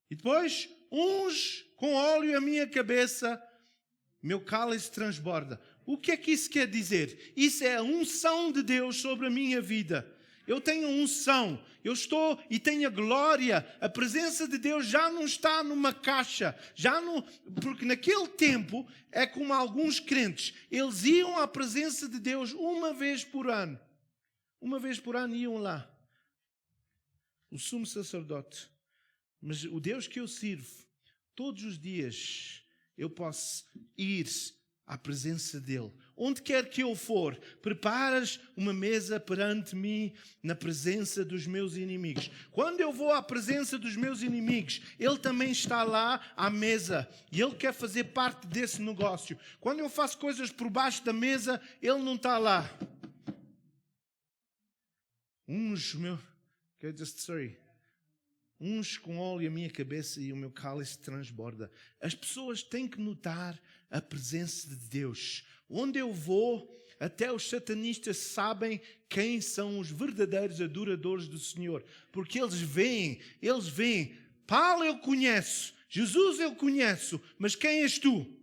E depois, unge com óleo a minha cabeça, meu cálice transborda. O que é que isso quer dizer? Isso é a unção de Deus sobre a minha vida. Eu tenho unção, eu estou e tenho a glória. A presença de Deus já não está numa caixa, porque naquele tempo é como alguns crentes, eles iam à presença de Deus uma vez por ano. Uma vez por ano iam lá. O sumo sacerdote. Mas o Deus que eu sirvo, todos os dias eu posso ir à presença dEle. Onde quer que eu for, preparas uma mesa perante mim na presença dos meus inimigos. Quando eu vou à presença dos meus inimigos, Ele também está lá à mesa. E Ele quer fazer parte desse negócio. Quando eu faço coisas por baixo da mesa, Ele não está lá. Unge com óleo a minha cabeça e o meu cálice transborda. As pessoas têm que notar a presença de Deus. Onde eu vou, até os satanistas sabem quem são os verdadeiros adoradores do Senhor. Porque eles veem. Paulo eu conheço, Jesus eu conheço, mas quem és tu?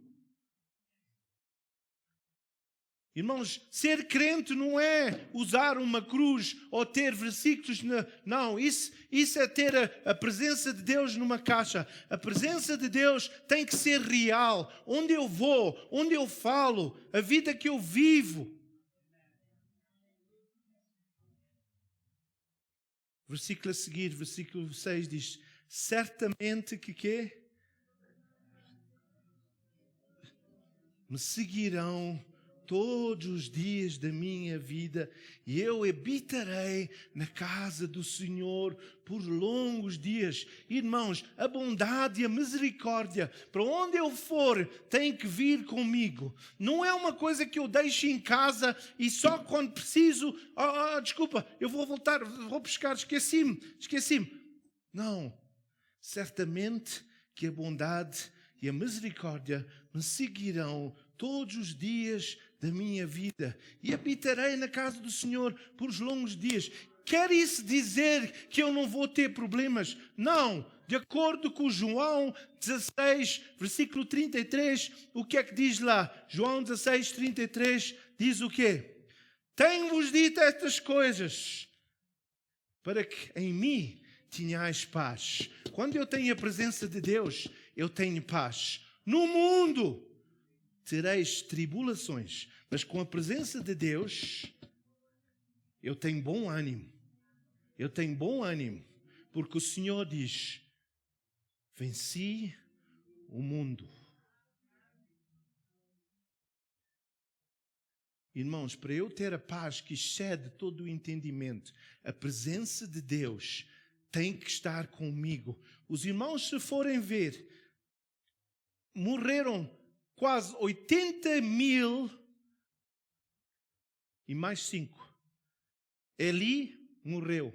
Irmãos, ser crente não é usar uma cruz ou ter versículos. Não, isso é ter a presença de Deus numa caixa. A presença de Deus tem que ser real. Onde eu vou, onde eu falo, a vida que eu vivo. Versículo a seguir, versículo 6 diz, certamente que quê? Me seguirão todos os dias da minha vida, e eu habitarei na casa do Senhor por longos dias. Irmãos, a bondade e a misericórdia, para onde eu for, tem que vir comigo. Não é uma coisa que eu deixo em casa e só quando preciso, desculpa, eu vou voltar, vou pescar, esqueci-me. Não, certamente que a bondade e a misericórdia me seguirão todos os dias da minha vida e habitarei na casa do Senhor por longos dias. Quer isso dizer que eu não vou ter problemas? Não. De acordo com João 16, versículo 33, o que é que diz lá? João 16, 33 diz o quê? Tenho-vos dito estas coisas para que em mim tenhais paz. Quando eu tenho a presença de Deus, eu tenho paz. No mundo tereis tribulações, mas com a presença de Deus, eu tenho bom ânimo. Eu tenho bom ânimo, porque o Senhor diz: venci o mundo. Irmãos, para eu ter a paz que excede todo o entendimento, a presença de Deus tem que estar comigo. Os irmãos, se forem ver, morreram quase 80.000 e mais 5. Eli morreu.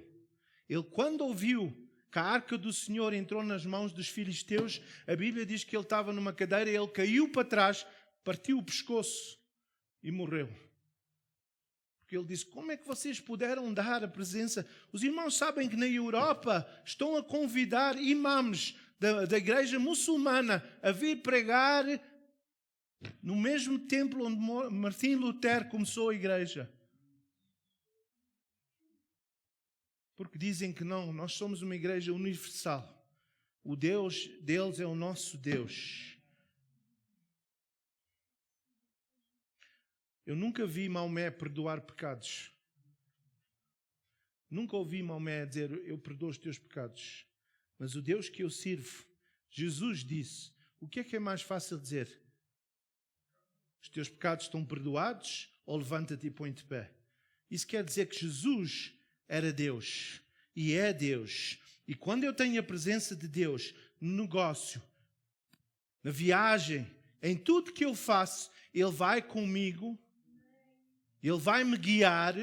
Ele, quando ouviu que a arca do Senhor entrou nas mãos dos filisteus, a Bíblia diz que ele estava numa cadeira, ele caiu para trás, partiu o pescoço e morreu. Porque ele disse: como é que vocês puderam dar a presença? Os irmãos sabem que na Europa estão a convidar imãs da igreja muçulmana a vir pregar no mesmo templo onde Martim Lutero começou a igreja. Porque dizem que não, nós somos uma igreja universal. O Deus deles é o nosso Deus. Eu nunca vi Maomé perdoar pecados. Nunca ouvi Maomé dizer: eu perdoo os teus pecados. Mas o Deus que eu sirvo, Jesus disse: o que é mais fácil dizer? Os teus pecados estão perdoados, ou levanta-te e põe-te de pé? Isso quer dizer que Jesus era Deus e é Deus. E quando eu tenho a presença de Deus no negócio, na viagem, em tudo que eu faço, Ele vai comigo, Ele vai me guiar.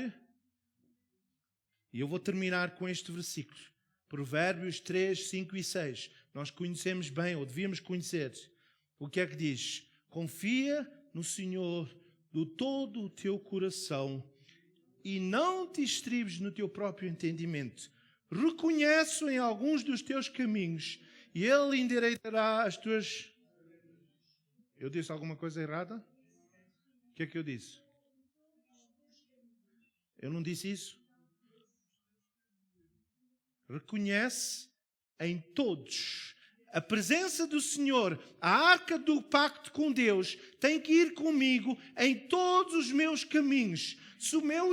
E eu vou terminar com este versículo. Provérbios 3, 5 e 6. Nós conhecemos bem, ou devíamos conhecer. O que é que diz? Confia no Senhor de todo o teu coração e não te estribes no teu próprio entendimento. Reconhece-o em alguns dos teus caminhos e Ele endireitará as tuas... Eu disse alguma coisa errada? O que é que eu disse? Eu não disse isso? Reconhece em todos. A presença do Senhor, a arca do pacto com Deus, tem que ir comigo em todos os meus caminhos. Se o meu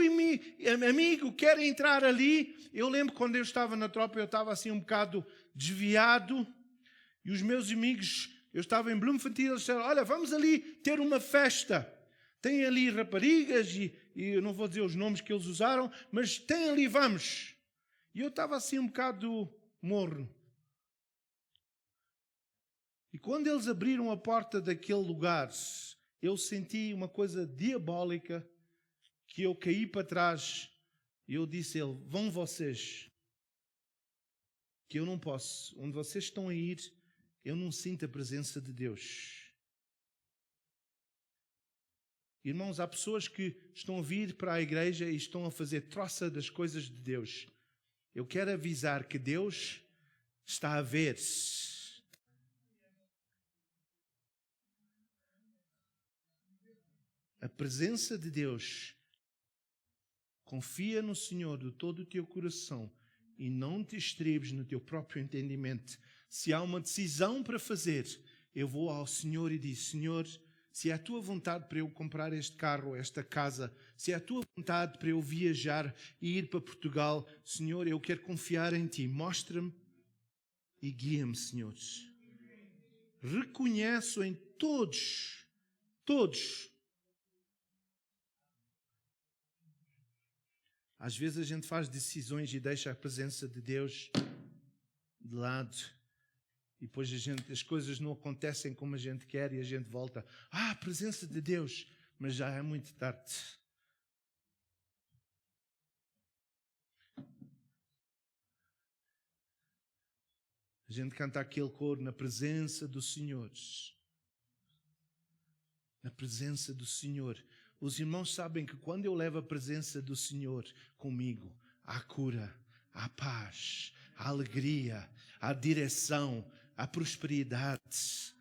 amigo quer entrar ali... Eu lembro quando eu estava na tropa, eu estava assim um bocado desviado. E os meus amigos, eu estava em Bloemfontein, eles disseram: olha, vamos ali ter uma festa. Tem ali raparigas e eu não vou dizer os nomes que eles usaram, mas tem ali, vamos. E eu estava assim um bocado morno. E quando eles abriram a porta daquele lugar, eu senti uma coisa diabólica, que eu caí para trás e eu disse a ele: vão vocês, que eu não posso. Onde vocês estão a ir, eu não sinto a presença de Deus. Irmãos, há pessoas que estão a vir para a igreja e estão a fazer troça das coisas de Deus. Eu quero avisar que Deus está a ver. A presença de Deus. Confia no Senhor de todo o teu coração e não te estribes no teu próprio entendimento. Se há uma decisão para fazer, eu vou ao Senhor e digo: Senhor, se é a tua vontade para eu comprar este carro, esta casa, se é a tua vontade para eu viajar e ir para Portugal, Senhor, eu quero confiar em Ti. Mostra-me e guia-me, Senhor. Reconheço em todos. Às vezes a gente faz decisões e deixa a presença de Deus de lado. E depois as coisas não acontecem como a gente quer e a gente volta: a presença de Deus, mas já é muito tarde. A gente canta aquele coro: na presença do Senhor. Na presença do Senhor. Os irmãos sabem que quando eu levo a presença do Senhor comigo, há cura, há paz, há alegria, há direção, há prosperidade.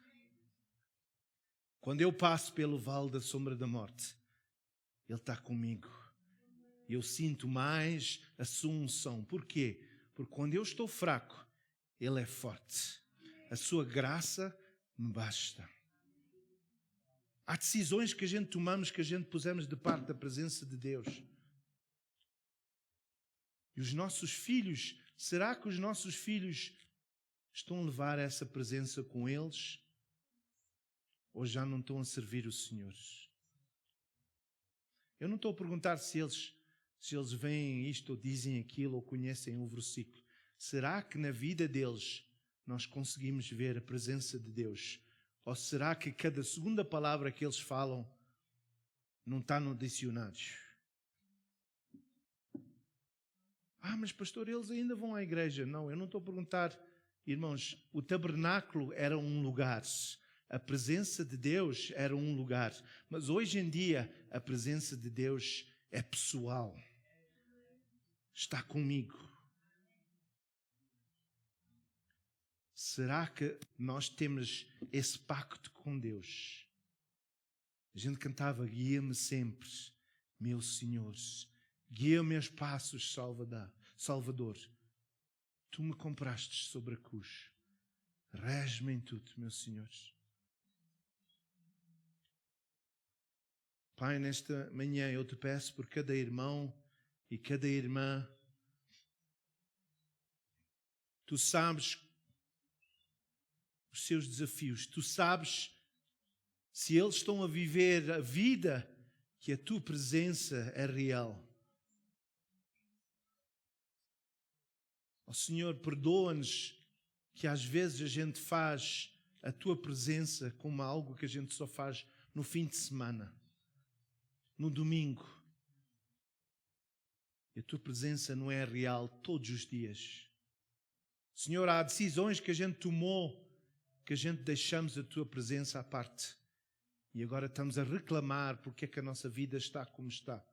Quando eu passo pelo vale da sombra da morte, Ele está comigo. Eu sinto mais a sua unção. Porquê? Porque quando eu estou fraco, Ele é forte. A sua graça me basta. Há decisões que a gente tomamos, que a gente pusemos de parte da presença de Deus. E os nossos filhos, será que os nossos filhos estão a levar essa presença com eles? Ou já não estão a servir o Senhor? Eu não estou a perguntar se eles veem isto ou dizem aquilo ou conhecem o versículo. Será que na vida deles nós conseguimos ver a presença de Deus? Ou será que cada segunda palavra que eles falam não está no dicionário? Mas pastor, eles ainda vão à igreja. Não, eu não estou a perguntar. Irmãos, o tabernáculo era um lugar. A presença de Deus era um lugar. Mas hoje em dia, a presença de Deus é pessoal. Está comigo. Será que nós temos esse pacto com Deus? A gente cantava, guia-me sempre, meu Senhor. Guia meus passos, Salvador. Tu me compraste sobre a cruz. Rege-me em tudo, meu Senhor. Pai, nesta manhã eu te peço por cada irmão e cada irmã. Tu sabes os seus desafios. Tu sabes se eles estão a viver a vida que a tua presença é real. Ó Senhor, perdoa-nos que às vezes a gente faz a tua presença como algo que a gente só faz no fim de semana, no domingo. E a tua presença não é real todos os dias. Senhor, há decisões que a gente tomou, que a gente deixamos a tua presença à parte. E agora estamos a reclamar porque é que a nossa vida está como está.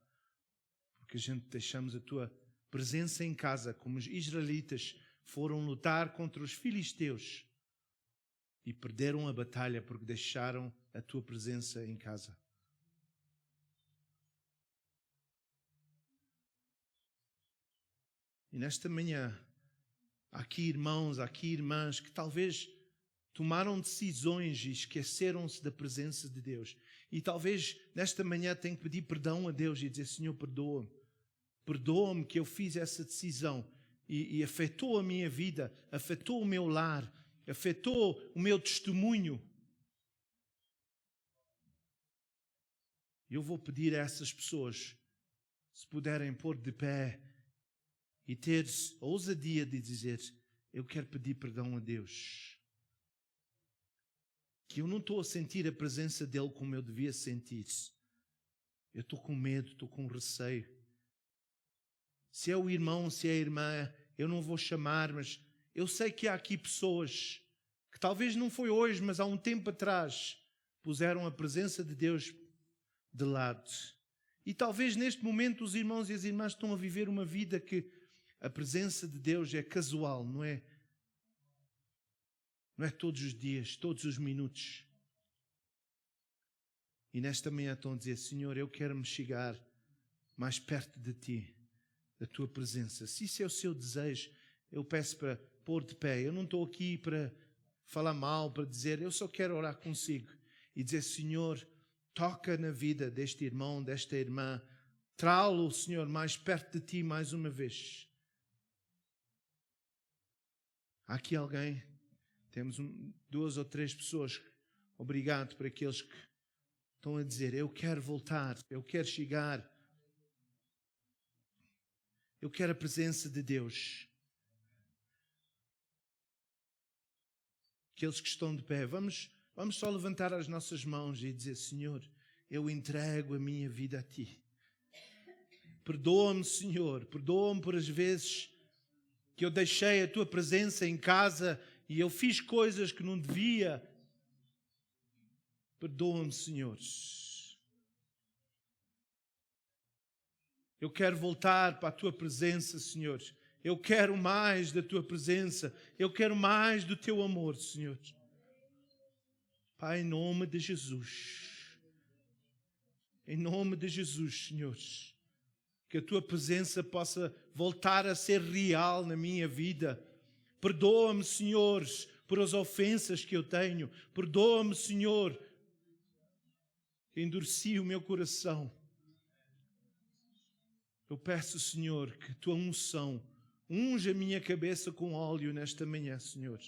Porque a gente deixamos a tua presença em casa, como os israelitas foram lutar contra os filisteus e perderam a batalha porque deixaram a tua presença em casa. E nesta manhã, há aqui irmãos, há aqui irmãs que talvez tomaram decisões e esqueceram-se da presença de Deus. E talvez nesta manhã tenham que pedir perdão a Deus e dizer, Senhor, perdoa-me. Perdoa-me que eu fiz essa decisão e afetou a minha vida, afetou o meu lar, afetou o meu testemunho. Eu vou pedir a essas pessoas, se puderem pôr de pé e ter a ousadia de dizer, eu quero pedir perdão a Deus. Que eu não estou a sentir a presença dele como eu devia sentir. Eu estou com medo, estou com receio. Se é o irmão, se é a irmã, eu não vou chamar, mas eu sei que há aqui pessoas que talvez não foi hoje, mas há um tempo atrás, puseram a presença de Deus de lado. E talvez neste momento os irmãos e as irmãs estão a viver uma vida que a presença de Deus é casual, não é todos os dias, todos os minutos. E nesta manhã estão a dizer, Senhor, eu quero me chegar mais perto de Ti, da Tua presença. Se isso é o seu desejo, eu peço para pôr de pé. Eu não estou aqui para falar mal, para dizer, eu só quero orar consigo e dizer, Senhor, toca na vida deste irmão, desta irmã, trá-lo, Senhor, mais perto de Ti mais uma vez. Há aqui alguém? Temos 2 ou 3 pessoas. Obrigado por aqueles que estão a dizer, eu quero voltar, eu quero chegar. Eu quero a presença de Deus. Aqueles que estão de pé, vamos só levantar as nossas mãos e dizer, Senhor, eu entrego a minha vida a Ti. Perdoa-me, Senhor, perdoa-me por as vezes que eu deixei a Tua presença em casa e eu fiz coisas que não devia. Perdoa-me, Senhor. Eu quero voltar para a Tua presença, Senhor. Eu quero mais da Tua presença. Eu quero mais do Teu amor, Senhor. Pai, em nome de Jesus. Em nome de Jesus, Senhor. que a tua presença possa voltar a ser real na minha vida. Perdoa-me, Senhor, por as ofensas que eu tenho. Perdoa-me, Senhor, que endureci o meu coração. Eu peço, Senhor, que a tua unção unja a minha cabeça com óleo nesta manhã, Senhor.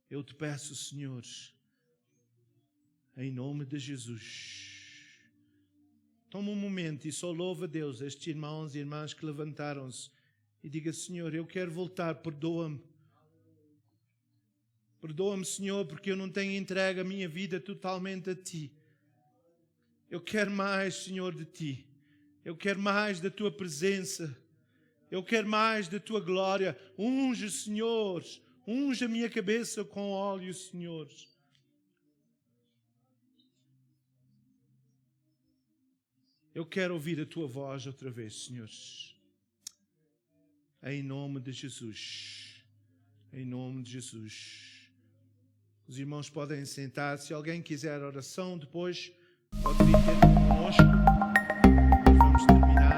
Eu te peço, Senhor, em nome de Jesus. Toma um momento e só louva a Deus, estes irmãos e irmãs que levantaram-se, e diga: Senhor, eu quero voltar, perdoa-me. Perdoa-me, Senhor, porque eu não tenho entregue a minha vida totalmente a Ti. Eu quero mais, Senhor, de Ti. Eu quero mais da Tua presença. Eu quero mais da Tua glória. Unge, Senhor, unge a minha cabeça com óleo, Senhor. Eu quero ouvir a Tua voz outra vez, Senhor. Em nome de Jesus. Em nome de Jesus. Os irmãos podem sentar. Se alguém quiser oração depois, pode vir ter conosco. Nós vamos terminar.